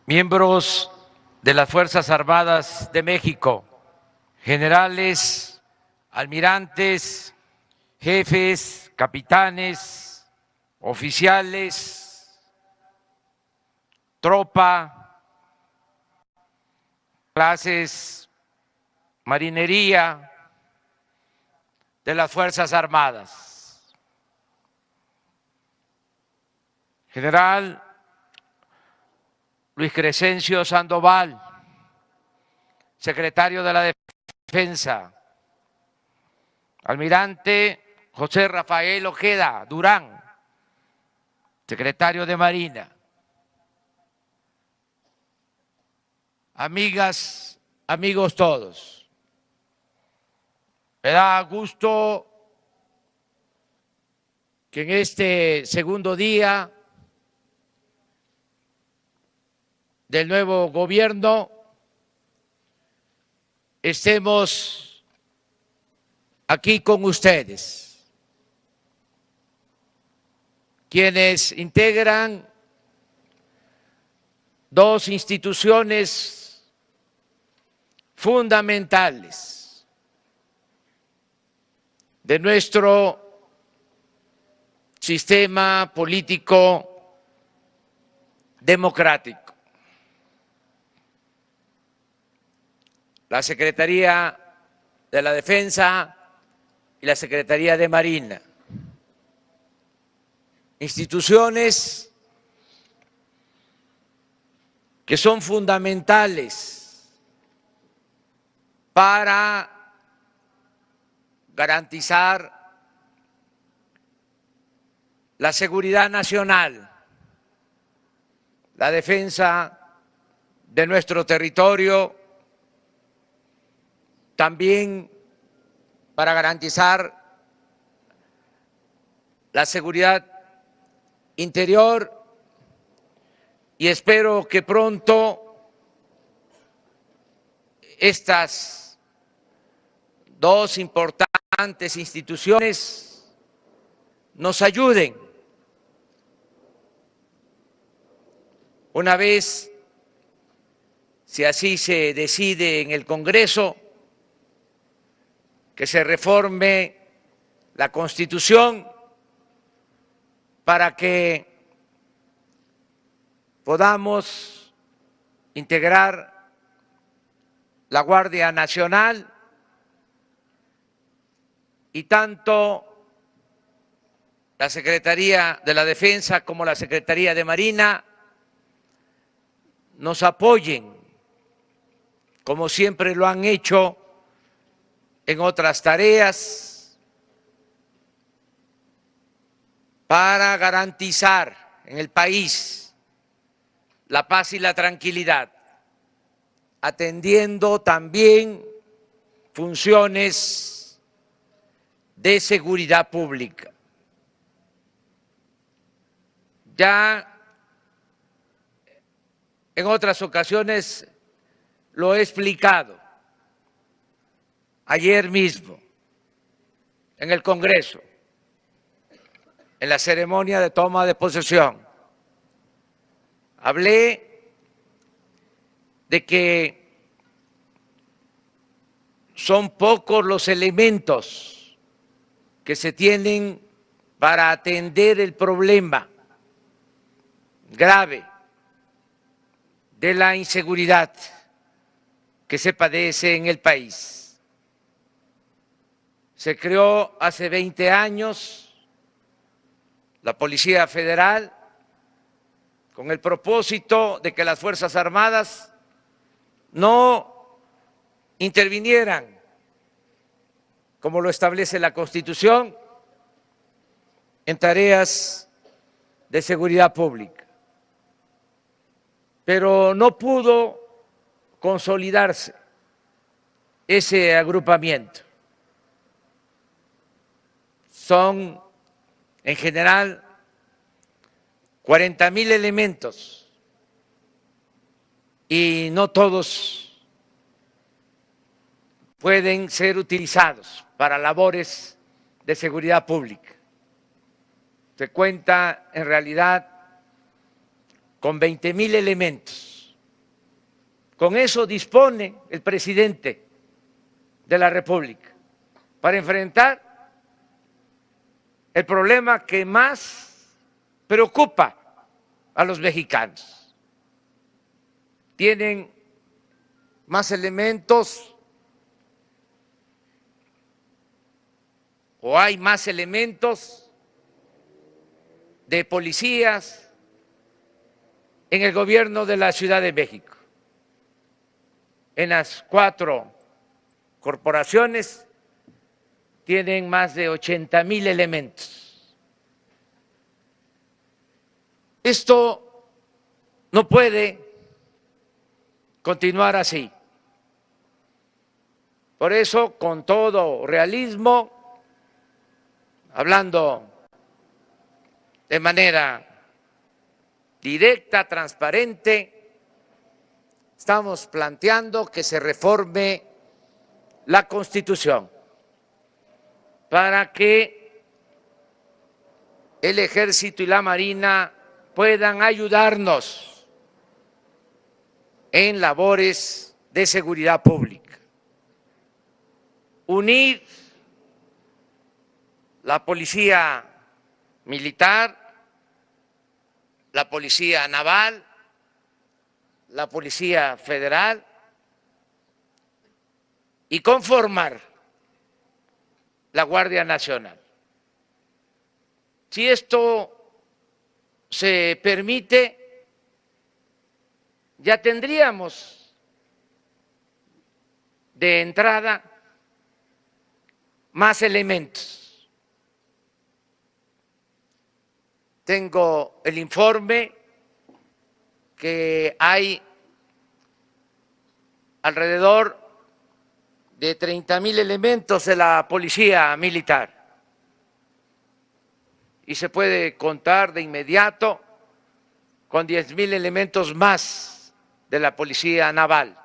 miembros de las Fuerzas Armadas de México, generales, almirantes, jefes, capitanes, oficiales, tropa, clases, marinería de las Fuerzas Armadas. General Luis Crescencio Sandoval, secretario de la Defensa. Almirante José Rafael Ojeda Durán, secretario de Marina. Amigas, amigos todos, me da gusto que en este segundo día del nuevo gobierno estemos aquí con ustedes, quienes integran dos instituciones fundamentales de nuestro sistema político democrático. La Secretaría de la Defensa y la Secretaría de Marina. Instituciones que son fundamentales para garantizar la seguridad nacional, la defensa de nuestro territorio, también para garantizar la seguridad interior, y espero que pronto estas dos importantes instituciones nos ayuden, una vez, si así se decide en el Congreso, que se reforme la Constitución para que podamos integrar la Guardia Nacional, y tanto la Secretaría de la Defensa como la Secretaría de Marina nos apoyen, como siempre lo han hecho en otras tareas, para garantizar en el país la paz y la tranquilidad, atendiendo también funciones de seguridad pública. Ya en otras ocasiones lo he explicado. Ayer mismo, en el Congreso, en la ceremonia de toma de posesión, hablé de que son pocos los elementos que se tienen para atender el problema grave de la inseguridad que se padece en el país. Se creó hace 20 años la Policía Federal con el propósito de que las Fuerzas Armadas no intervinieran, como lo establece la Constitución, en tareas de seguridad pública. Pero no pudo consolidarse ese agrupamiento. Son, en general, 40,000 elementos y no todos pueden ser utilizados para labores de seguridad pública. Se cuenta en realidad con 20,000 elementos Con eso dispone el presidente de la República para enfrentar el problema que más preocupa a los mexicanos. Tienen más elementos o hay más elementos de policías en el gobierno de la Ciudad de México. En las 4 corporaciones tienen más de 80,000 elementos. Esto no puede continuar así. Por eso, con todo realismo, hablando de manera directa, transparente, estamos planteando que se reforme la Constitución para que el Ejército y la Marina puedan ayudarnos en labores de seguridad pública. Unir la policía militar, la policía naval, la policía federal y conformar la Guardia Nacional. Si esto se permite, ya tendríamos de entrada más elementos. Tengo el informe que hay alrededor de 30,000 elementos de la policía militar y se puede contar de inmediato con 10,000 elementos más de la policía naval.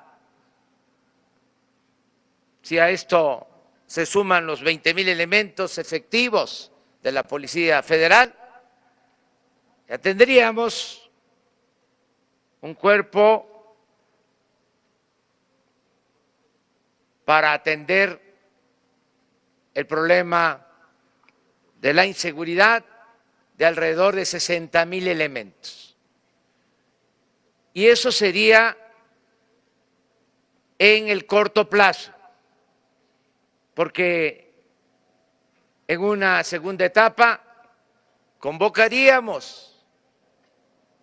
Si a esto se suman los 20,000 elementos efectivos de la Policía Federal, ya tendríamos un cuerpo para atender el problema de la inseguridad de alrededor de 60,000 elementos. Y eso sería en el corto plazo, porque en una segunda etapa convocaríamos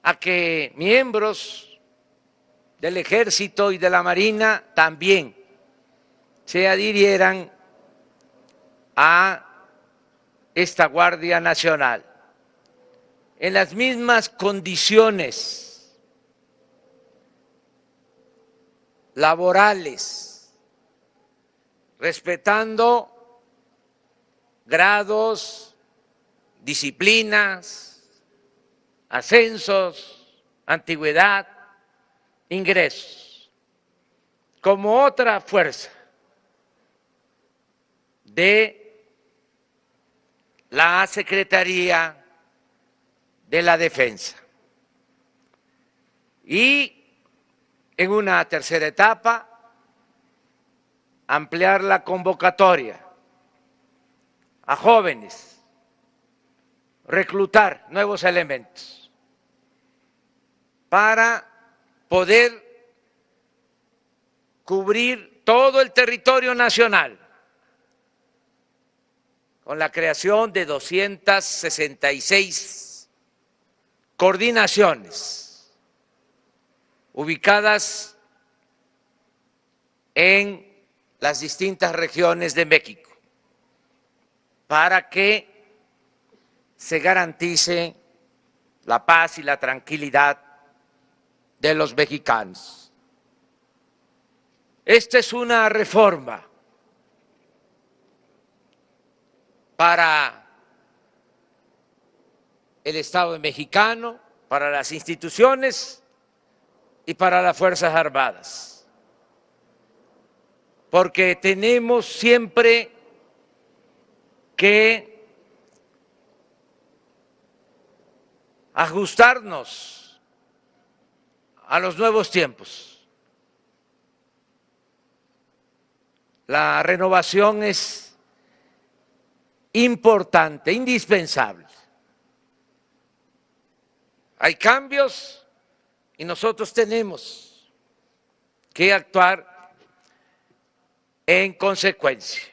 a que miembros del Ejército y de la Marina también se adhirieran a esta Guardia Nacional en las mismas condiciones laborales, respetando grados, disciplinas, ascensos, antigüedad, ingresos, como otra fuerza de la Secretaría de la Defensa. Y en una tercera etapa, ampliar la convocatoria a jóvenes, reclutar nuevos elementos para poder cubrir todo el territorio nacional con la creación de 266 coordinaciones ubicadas en las distintas regiones de México, para que se garantice la paz y la tranquilidad de los mexicanos. Esta es una reforma para el Estado mexicano, para las instituciones y para las Fuerzas Armadas, porque tenemos siempre que ajustarnos a los nuevos tiempos. la renovación es importante, indispensable. Hay cambios y nosotros tenemos que actuar en consecuencia.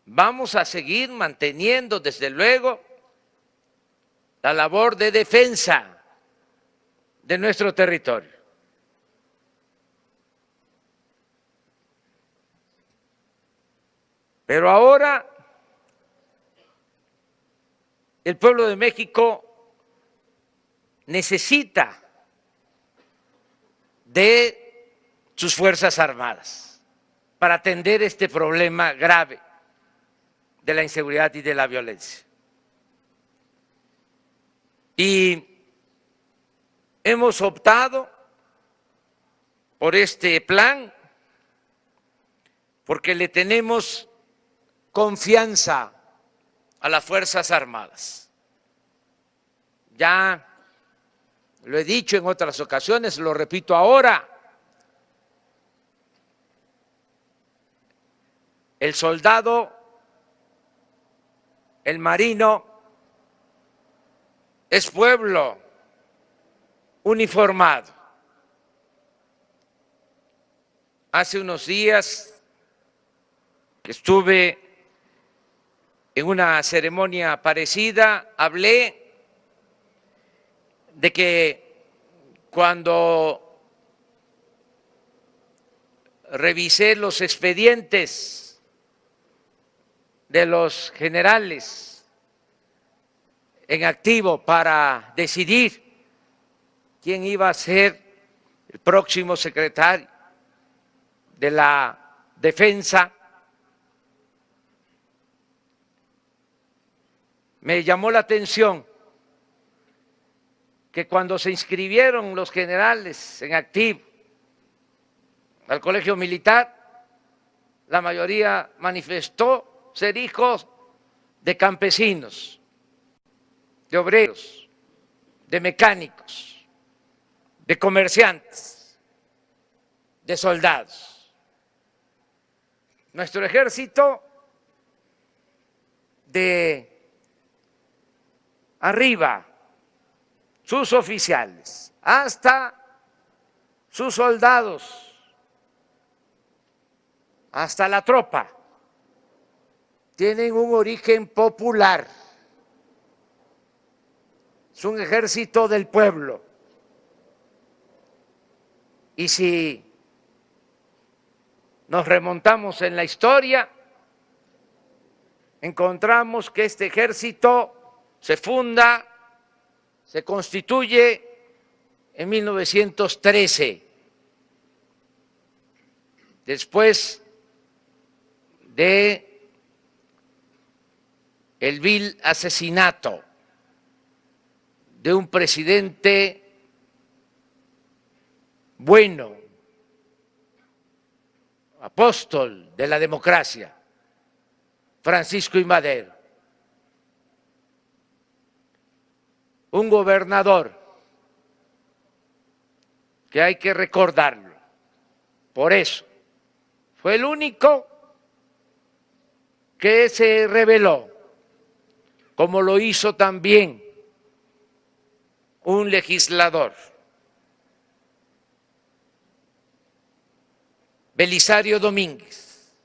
Vamos a seguir manteniendo, desde luego, la labor de defensa de nuestro territorio. Pero ahora el pueblo de México necesita de sus Fuerzas Armadas para atender este problema grave de la inseguridad y de la violencia. Y hemos optado por este plan porque le tenemos confianza a las Fuerzas Armadas. Ya lo he dicho en otras ocasiones, lo repito ahora. El soldado, el marino, es pueblo uniformado. Hace unos días que estuve en una ceremonia parecida, hablé de que cuando revisé los expedientes de los generales en activo para decidir quién iba a ser el próximo secretario de la Defensa, me llamó la atención que cuando se inscribieron los generales en activo al colegio militar, la mayoría manifestó ser hijos de campesinos, de obreros, de mecánicos, de comerciantes, de soldados. Nuestro ejército, de arriba, sus oficiales, hasta sus soldados, hasta la tropa, tienen un origen popular. Es un ejército del pueblo. Y si nos remontamos en la historia, encontramos que este ejército se funda, se constituye en 1913, después de el vil asesinato de un presidente bueno, apóstol de la democracia, Francisco I. Madero. Un gobernador que hay que recordarlo. Por eso, fue el único que se rebeló, como lo hizo también un legislador, Belisario Domínguez,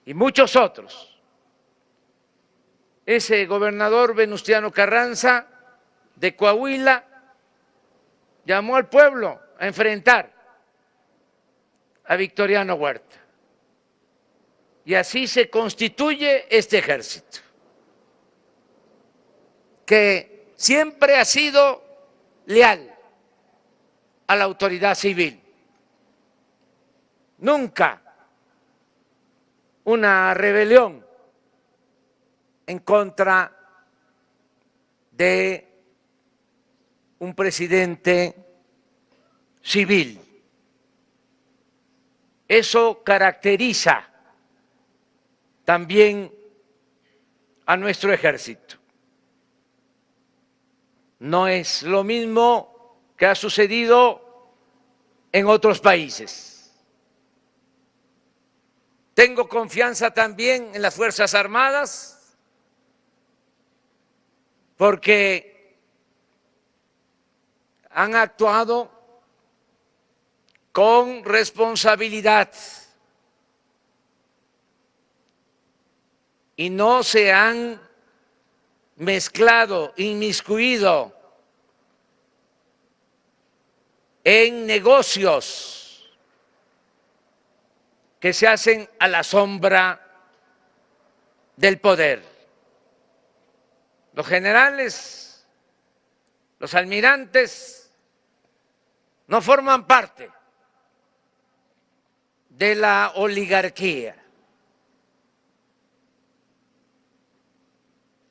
y muchos otros. Ese gobernador Venustiano Carranza de Coahuila llamó al pueblo a enfrentar a Victoriano Huerta. Y así se constituye este ejército, que siempre ha sido leal a la autoridad civil. Nunca una rebelión en contra de un presidente civil. Eso caracteriza también a nuestro ejército. No es lo mismo que ha sucedido en otros países. Tengo confianza también en las Fuerzas Armadas porque han actuado con responsabilidad y no se han mezclado, inmiscuido en negocios que se hacen a la sombra del poder. Los generales, los almirantes, no forman parte de la oligarquía,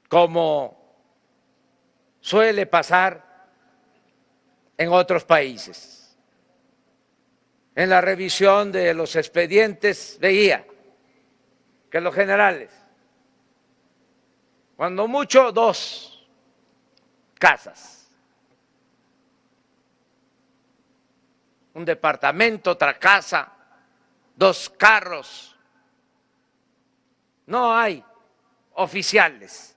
como suele pasar en otros países. En la revisión de los expedientes veía que los generales, cuando mucho, 2 casas, un departamento, otra casa, 2 carros. No hay oficiales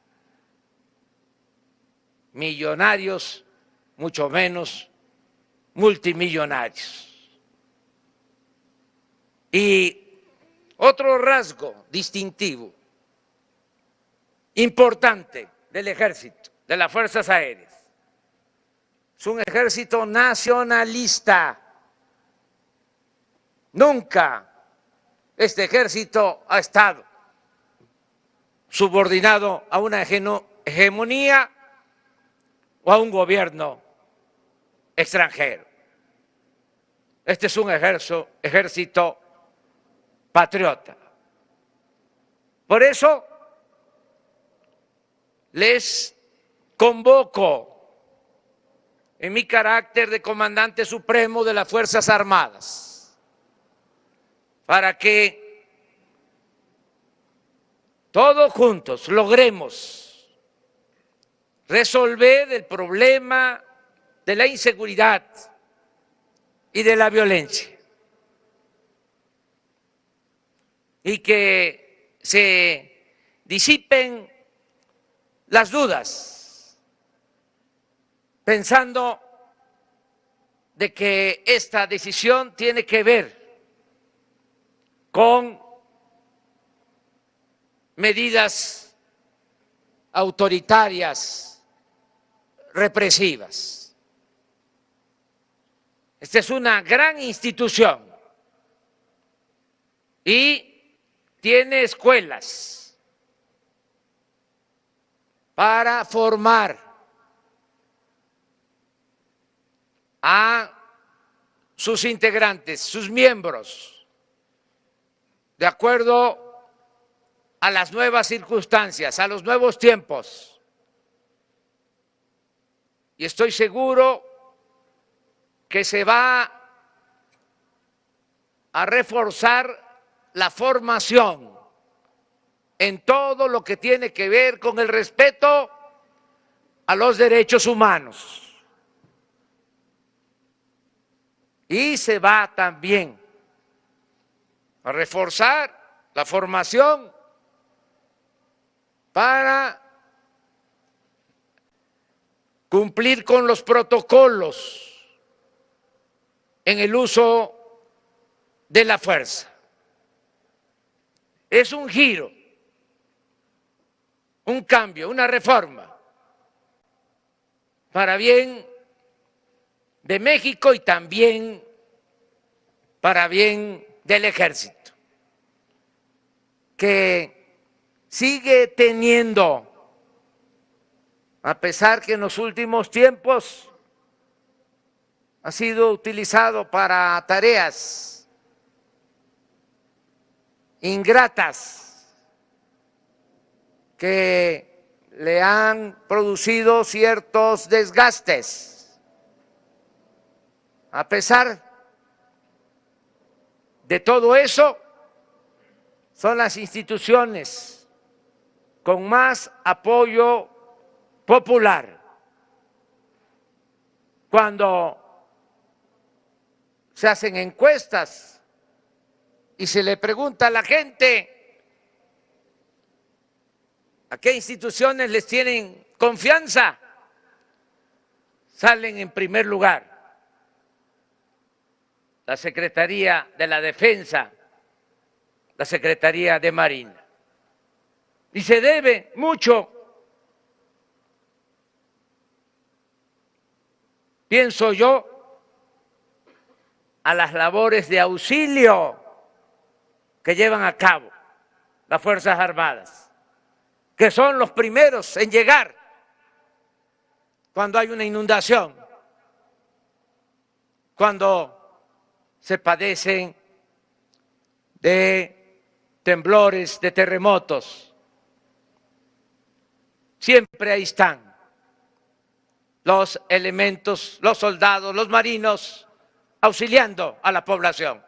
millonarios, mucho menos multimillonarios. Y otro rasgo distintivo importante del ejército, de las Fuerzas Aéreas, es un ejército nacionalista. Nunca este ejército ha estado subordinado a una hegemonía o a un gobierno extranjero. Este es un ejército patriota. Por eso les convoco en mi carácter de comandante supremo de las Fuerzas Armadas para que todos juntos logremos resolver el problema de la inseguridad y de la violencia y que se disipen las dudas, pensando de que esta decisión tiene que ver con medidas autoritarias, represivas. Esta es una gran institución y tiene escuelas para formar a sus integrantes, sus miembros, de acuerdo a las nuevas circunstancias, a los nuevos tiempos. Y estoy seguro que se va a reforzar la formación en todo lo que tiene que ver con el respeto a los derechos humanos. Y se va también a reforzar la formación para cumplir con los protocolos en el uso de la fuerza. Es un giro, un cambio, una reforma para bien de México y también para bien del ejército, que sigue teniendo, a pesar que en los últimos tiempos ha sido utilizado para tareas ingratas que le han producido ciertos desgastes. A pesar de todo eso, son las instituciones con más apoyo popular. Cuando se hacen encuestas y se le pregunta a la gente a qué instituciones les tienen confianza, salen en primer lugar la Secretaría de la Defensa, la Secretaría de Marina. Y se debe mucho, pienso yo, a las labores de auxilio que llevan a cabo las Fuerzas Armadas, que son los primeros en llegar cuando hay una inundación, cuando se padecen de temblores, de terremotos. Siempre ahí están los elementos, los soldados, los marinos, auxiliando a la población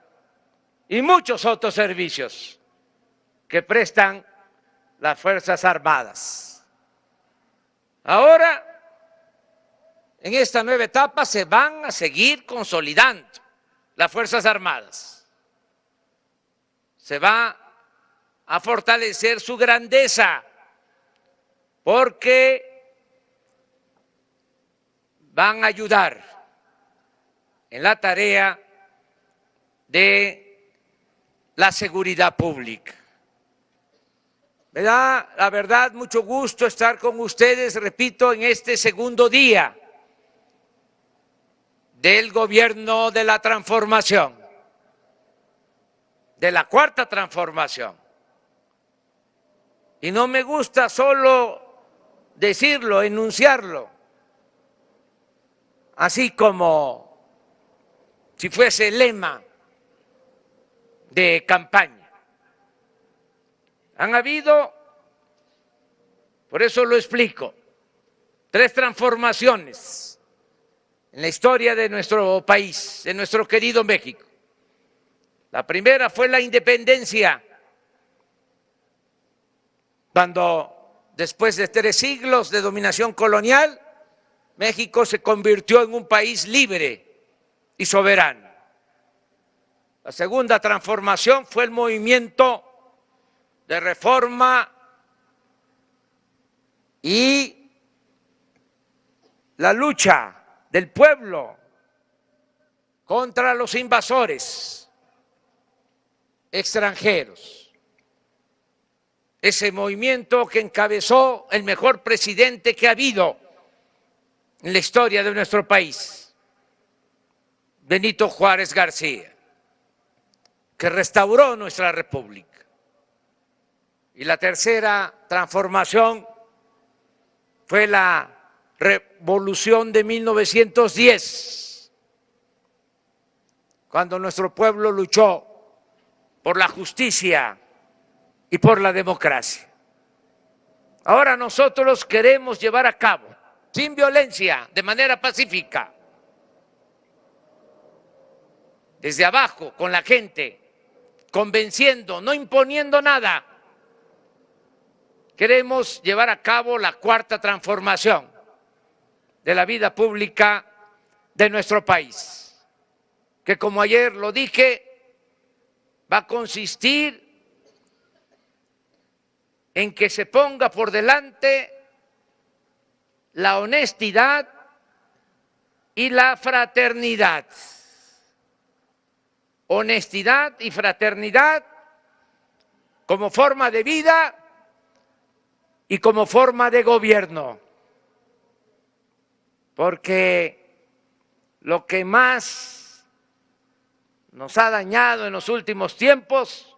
y muchos otros servicios que prestan las Fuerzas Armadas. Ahora, en esta nueva etapa se van a seguir consolidando las Fuerzas Armadas. Se va a fortalecer su grandeza porque van a ayudar en la tarea de la seguridad pública. Me da, la verdad, mucho gusto estar con ustedes, repito, en este segundo día del gobierno de la transformación, de la cuarta transformación. Y no me gusta solo decirlo, enunciarlo, así como si fuese el lema de campaña. Han habido, por eso lo explico, 3 transformaciones en la historia de nuestro país, de nuestro querido México. La primera fue la independencia, cuando después de 3 siglos de dominación colonial, México se convirtió en un país libre y soberano. La segunda transformación fue el movimiento de reforma y la lucha del pueblo contra los invasores extranjeros. Ese movimiento que encabezó el mejor presidente que ha habido en la historia de nuestro país, Benito Juárez García, que restauró nuestra república. Y la tercera transformación fue la Revolución de 1910, cuando nuestro pueblo luchó por la justicia y por la democracia. Ahora nosotros queremos llevar a cabo, sin violencia, de manera pacífica, desde abajo, con la gente, convenciendo, no imponiendo nada. Queremos llevar a cabo la cuarta transformación de la vida pública de nuestro país, que como ayer lo dije, va a consistir en que se ponga por delante la honestidad y la fraternidad. Honestidad y fraternidad como forma de vida y como forma de gobierno. Porque lo que más nos ha dañado en los últimos tiempos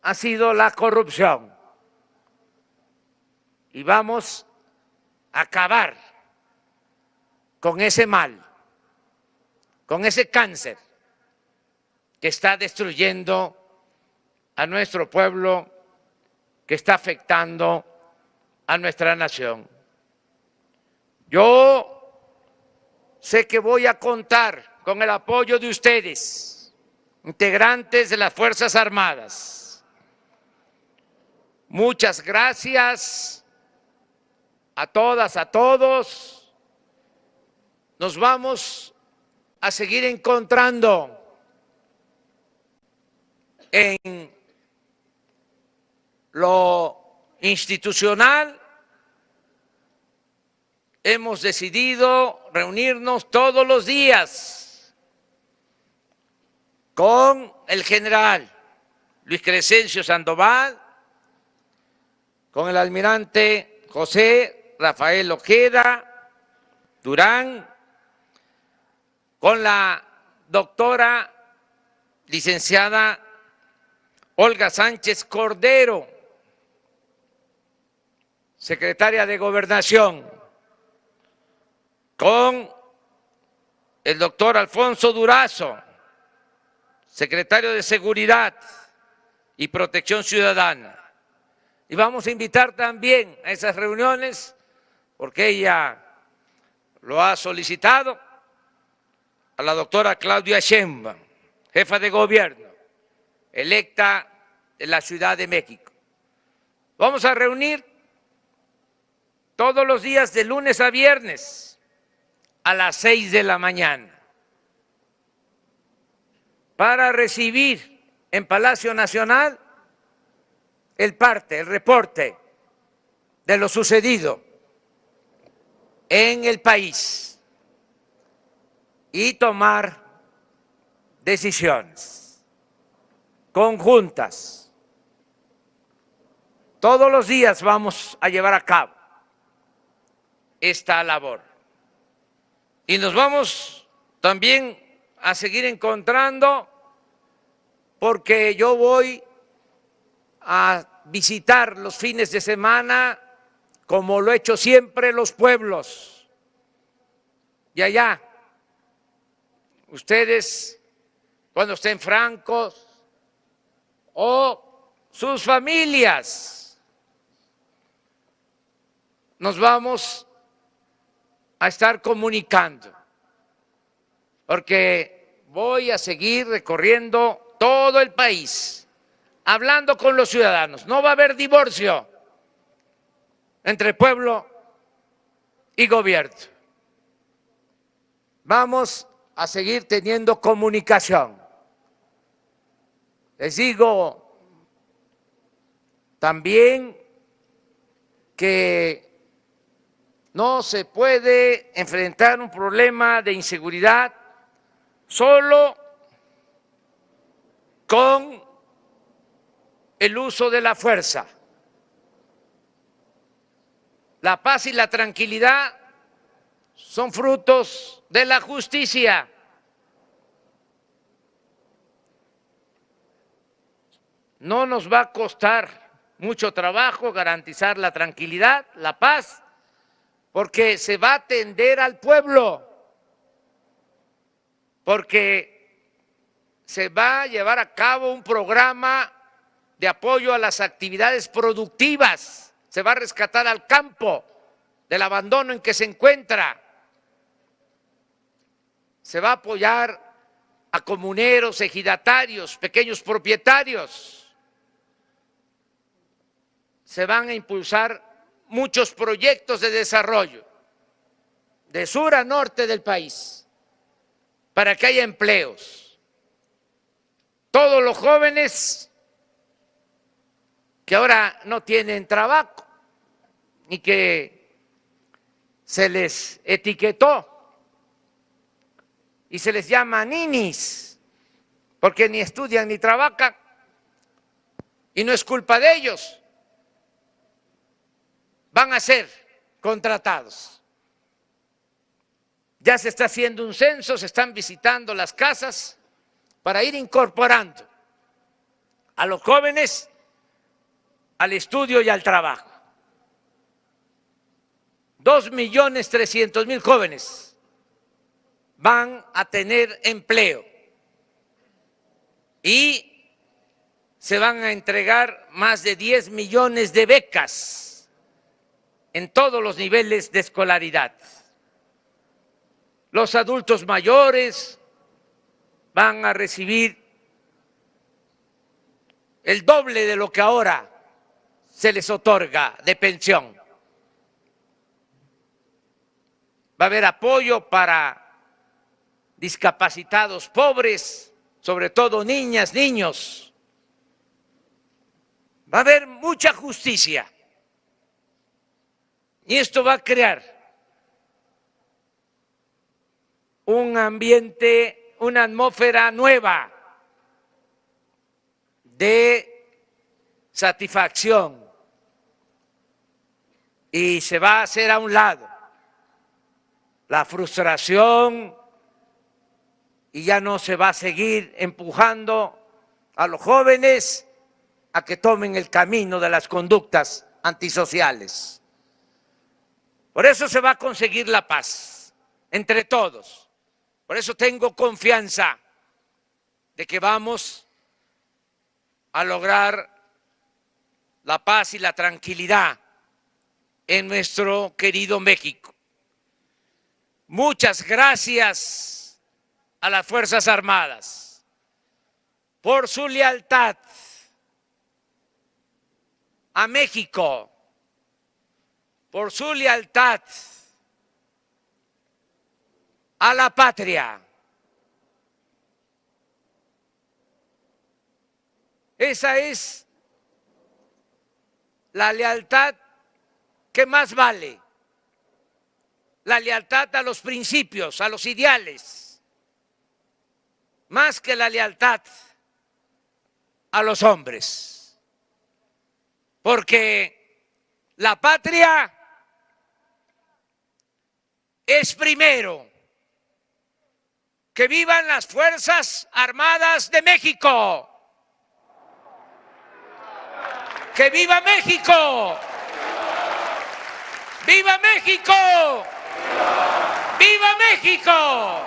ha sido la corrupción. Y vamos a acabar con ese mal, con ese cáncer que está destruyendo a nuestro pueblo, que está afectando a nuestra nación. Yo sé que voy a contar con el apoyo de ustedes, integrantes de las Fuerzas Armadas. Muchas gracias a todas, a todos. Nos vamos a seguir encontrando en lo institucional. Hemos decidido reunirnos todos los días con el general Luis Crescencio Sandoval, con el almirante José Rafael Ojeda Durán, con la doctora licenciada Olga Sánchez Cordero, secretaria de Gobernación, con el doctor Alfonso Durazo, secretario de Seguridad y Protección Ciudadana. Y vamos a invitar también a esas reuniones, porque ella lo ha solicitado, a la doctora Claudia Sheinbaum, jefa de gobierno, electa en la Ciudad de México. Vamos a reunir todos los días de lunes a viernes a las 6 de la mañana para recibir en Palacio Nacional el parte, el reporte de lo sucedido en el país y tomar decisiones conjuntas. Todos los días vamos a llevar a cabo esta labor y nos vamos también a seguir encontrando, porque yo voy a visitar los fines de semana, como lo he hecho siempre, los pueblos. Y allá, ustedes, cuando estén francos, o sus familias, nos vamos a estar comunicando, porque voy a seguir recorriendo todo el país, hablando con los ciudadanos. No va a haber divorcio entre pueblo y gobierno. Vamos a seguir teniendo comunicación. Les digo también que no se puede enfrentar un problema de inseguridad solo con el uso de la fuerza. La paz y la tranquilidad son frutos de la justicia. No nos va a costar mucho trabajo garantizar la tranquilidad, la paz, porque se va a atender al pueblo, porque se va a llevar a cabo un programa de apoyo a las actividades productivas, se va a rescatar al campo del abandono en que se encuentra, se va a apoyar a comuneros, ejidatarios, pequeños propietarios, se van a impulsar muchos proyectos de desarrollo de sur a norte del país para que haya empleos. Todos los jóvenes que ahora no tienen trabajo y que se les etiquetó y se les llama ninis, porque ni estudian ni trabajan, y no es culpa de ellos, van a ser contratados. Ya se está haciendo un censo, se están visitando las casas para ir incorporando a los jóvenes al estudio y al trabajo. 2.300.000 jóvenes van a tener empleo y se van a entregar más de 10 millones de becas en todos los niveles de escolaridad. Los adultos mayores van a recibir el doble de lo que ahora se les otorga de pensión. Va a haber apoyo para discapacitados, pobres, sobre todo niñas, niños. Va a haber mucha justicia y esto va a crear un ambiente, una atmósfera nueva de satisfacción y se va a hacer a un lado la frustración y ya no se va a seguir empujando a los jóvenes a que tomen el camino de las conductas antisociales. Por eso se va a conseguir la paz entre todos. Por eso tengo confianza de que vamos a lograr la paz y la tranquilidad en nuestro querido México. Muchas gracias a las Fuerzas Armadas por su lealtad a México, por su lealtad a la patria. Esa es la lealtad que más vale, la lealtad a los principios, a los ideales, más que la lealtad a los hombres. Porque la patria es primero. ¡Que vivan las Fuerzas Armadas de México! ¡Que viva México! ¡Viva México! ¡Viva México!